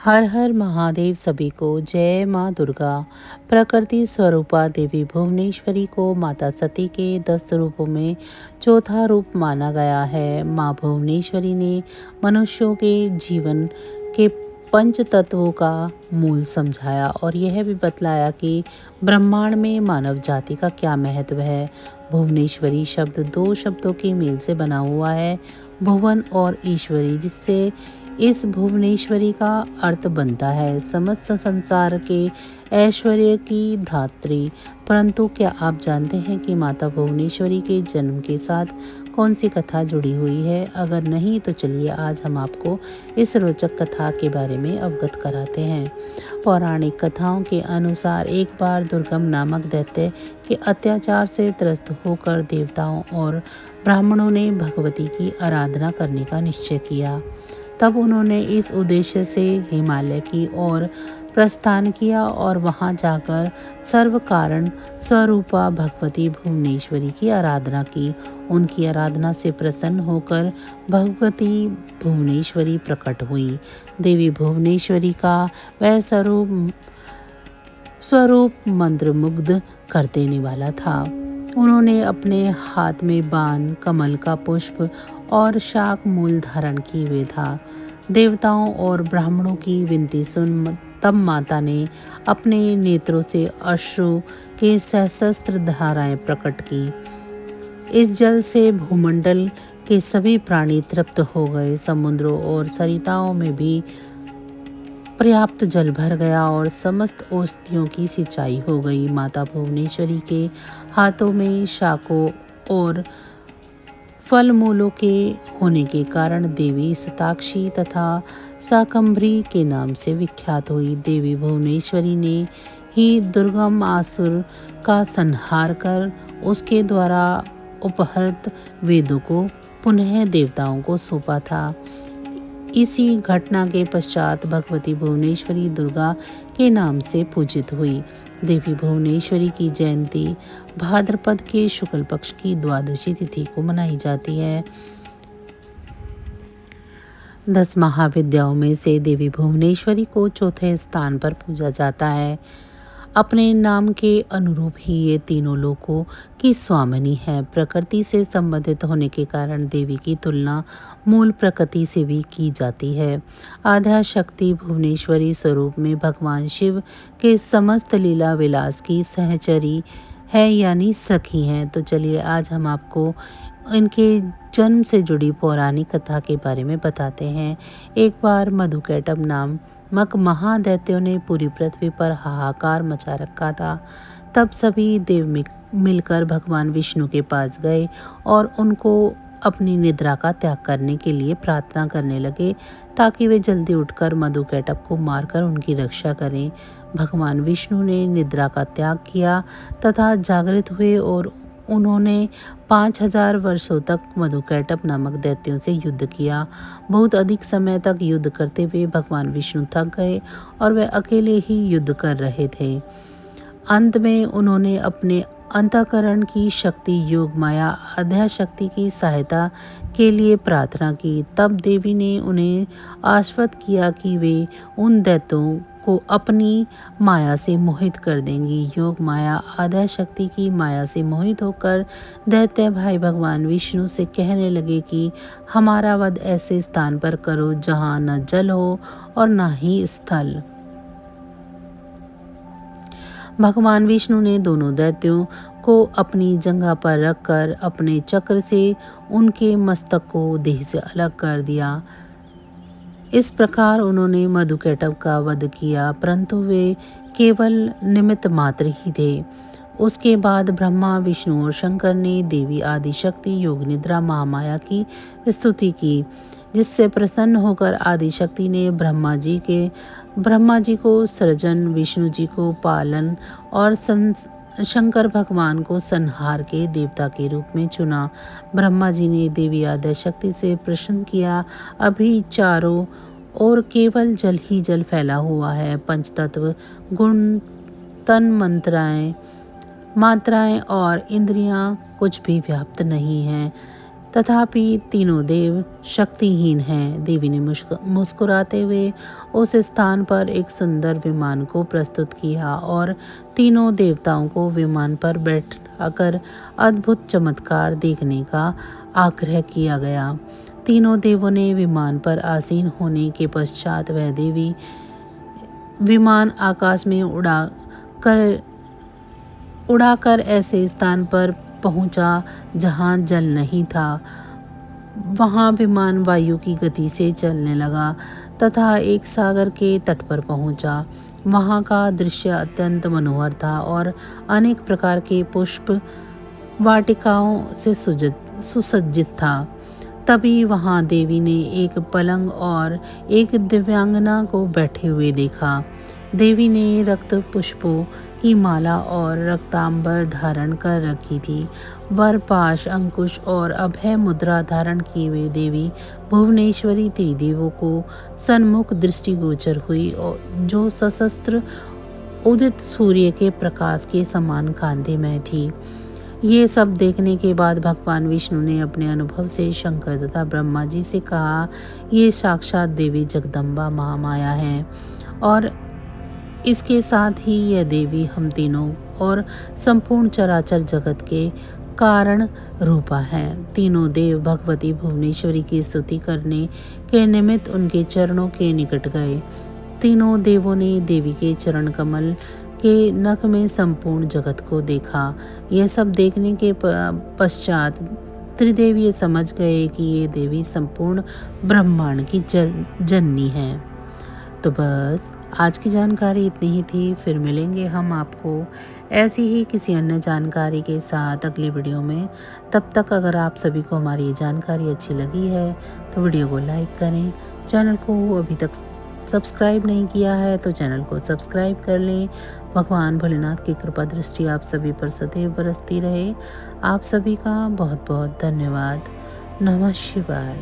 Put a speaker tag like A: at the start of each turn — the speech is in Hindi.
A: हर हर महादेव सभी को जय माँ दुर्गा। प्रकृति स्वरूपा देवी भुवनेश्वरी को माता सती के 10 रूपों में चौथा रूप माना गया है। माँ भुवनेश्वरी ने मनुष्यों के जीवन के पंच तत्वों का मूल समझाया और यह भी बतलाया कि ब्रह्मांड में मानव जाति का क्या महत्व है। भुवनेश्वरी शब्द दो शब्दों के मेल से बना हुआ है, भुवन और ईश्वरी, जिससे इस भुवनेश्वरी का अर्थ बनता है समस्त संसार के ऐश्वर्य की धात्री। परंतु क्या आप जानते हैं कि माता भुवनेश्वरी के जन्म के साथ कौन सी कथा जुड़ी हुई है? अगर नहीं तो चलिए आज हम आपको इस रोचक कथा के बारे में अवगत कराते हैं। पौराणिक कथाओं के अनुसार एक बार दुर्गम नामक दैत्य के अत्याचार से त्रस्त होकर देवताओं और ब्राह्मणों ने भगवती की आराधना करने का निश्चय किया। तब उन्होंने इस उद्देश्य से हिमालय की ओर प्रस्थान किया और वहां जाकर सर्व कारण स्वरूपा भगवती भुवनेश्वरी की आराधना की। उनकी आराधना से प्रसन्न होकर भगवती भुवनेश्वरी प्रकट हुई। देवी भुवनेश्वरी का वह स्वरूप मंत्रमुग्ध कर देने वाला था। उन्होंने अपने हाथ में बाण, कमल का पुष्प और शाक मूल धारण किए हुए था। देवताओं और ब्राह्मणों की विनती सुन तब माता ने अपने नेत्रों से अश्रु के सहस्त्र धाराएं प्रकट की। इस जल से भूमंडल के सभी प्राणी तृप्त हो गए। समुद्रों और सरिताओं में भी पर्याप्त जल भर गया और समस्त औषधियों की सिंचाई हो गई। माता भुवनेश्वरी के हाथों में शाकों और फल मूलों के होने के कारण देवी शताक्षी तथा शाकंभरी के नाम से विख्यात हुई। देवी भुवनेश्वरी ने ही दुर्गम आसुर का संहार कर उसके द्वारा उपहृत वेदों को पुनः देवताओं को सौंपा था। इसी घटना के पश्चात भगवती भुवनेश्वरी दुर्गा के नाम से पूजित हुई। देवी भुवनेश्वरी की जयंती भाद्रपद के शुक्ल पक्ष की द्वादशी तिथि को मनाई जाती है। 10 महाविद्याओं में से देवी भुवनेश्वरी को चौथे स्थान पर पूजा जाता है। अपने नाम के अनुरूप ही ये तीनों लोकों की स्वामिनी है। प्रकृति से संबंधित होने के कारण देवी की तुलना मूल प्रकृति से भी की जाती है। आद्या शक्ति भुवनेश्वरी स्वरूप में भगवान शिव के समस्त लीला विलास की सहचरी है, यानी सखी हैं। तो चलिए आज हम आपको इनके जन्म से जुड़ी पौराणिक कथा के बारे में बताते हैं। एक बार मधुकैटभ नाम महादैत्यों ने पूरी पृथ्वी पर हाहाकार मचा रखा था। तब सभी देव मिलकर भगवान विष्णु के पास गए और उनको अपनी निद्रा का त्याग करने के लिए प्रार्थना करने लगे ताकि वे जल्दी उठकर मधुकैटभ को मारकर उनकी रक्षा करें। भगवान विष्णु ने निद्रा का त्याग किया तथा जागृत हुए और उन्होंने 5000 वर्षों तक मधुकैटभ नामक दैत्यों से युद्ध किया। बहुत अधिक समय तक युद्ध करते हुए भगवान विष्णु थक गए और वे अकेले ही युद्ध कर रहे थे। अंत में उन्होंने अपने अंतःकरण की शक्ति योग माया आद्या शक्ति की सहायता के लिए प्रार्थना की। तब देवी ने उन्हें आश्वस्त किया कि वे उन दैत्यों को अपनी माया से मोहित कर देंगी। योग माया आद्या शक्ति की माया से मोहित होकर दैत्य भाई भगवान विष्णु से कहने लगे कि हमारा वध ऐसे स्थान पर करो जहाँ न जल हो और न ही स्थल। भगवान विष्णु ने दोनों दैत्यों को अपनी जंघा पर रखकर अपने चक्र से उनके मस्तक को देह से अलग कर दिया। इस प्रकार उन्होंने मधुकैटभ का वध किया, परंतु वे केवल निमित्त मात्र ही थे। उसके बाद ब्रह्मा विष्णु और शंकर ने देवी आदिशक्ति योग निद्रा महामाया की स्तुति की, जिससे प्रसन्न होकर आदिशक्ति ने ब्रह्मा जी को सृजन, विष्णु जी को पालन और शंकर भगवान को संहार के देवता के रूप में चुना। ब्रह्मा जी ने देवी आद्यशक्ति से प्रश्न किया, अभी चारों ओर केवल जल ही जल फैला हुआ है। पंचतत्व गुण, तन, मात्राएं और इंद्रियां कुछ भी व्याप्त नहीं हैं। तथापि तीनों देव शक्तिहीन हैं। देवी ने मुस्कुराते हुए उस स्थान पर एक सुंदर विमान को प्रस्तुत किया और तीनों देवताओं को विमान पर बैठाकर अद्भुत चमत्कार देखने का आग्रह किया गया। तीनों देवों ने विमान पर आसीन होने के पश्चात वह देवी विमान आकाश में उड़ाकर ऐसे स्थान पर पहुंचा जहां जल नहीं था। वहां विमान वायु की गति से चलने लगा तथा एक सागर के तट पर पहुंचा। वहां का दृश्य अत्यंत मनोहर था और अनेक प्रकार के पुष्प वाटिकाओं से सुसज्जित था। तभी वहां देवी ने एक पलंग और एक दिव्यांगना को बैठे हुए देखा। देवी ने रक्त पुष्पों की माला और रक्तांबर धारण कर रखी थी। वर पाश अंकुश और अभय मुद्रा धारण किए हुए देवी भुवनेश्वरी त्रिदेवों को सन्मुख दृष्टिगोचर हुई और जो सशस्त्र उदित सूर्य के प्रकाश के समान कांतिमय थी। ये सब देखने के बाद भगवान विष्णु ने अपने अनुभव से शंकर तथा ब्रह्मा जी से कहा, ये साक्षात देवी जगदम्बा महामाया है और इसके साथ ही यह देवी हम तीनों और संपूर्ण चराचर जगत के कारण रूपा है। तीनों देव भगवती भुवनेश्वरी की स्तुति करने के निमित्त उनके चरणों के निकट गए। तीनों देवों ने देवी के चरण कमल के नख में संपूर्ण जगत को देखा। यह सब देखने के पश्चात त्रिदेव ये समझ गए कि ये देवी संपूर्ण ब्रह्मांड की जननी है। तो बस आज की जानकारी इतनी ही थी। फिर मिलेंगे हम आपको ऐसी ही किसी अन्य जानकारी के साथ अगली वीडियो में। तब तक अगर आप सभी को हमारी ये जानकारी अच्छी लगी है तो वीडियो को लाइक करें। चैनल को अभी तक सब्सक्राइब नहीं किया है तो चैनल को सब्सक्राइब कर लें। भगवान भोलेनाथ की कृपा दृष्टि आप सभी पर सदैव बरसती रहे। आप सभी का बहुत बहुत धन्यवाद। नमः शिवाय।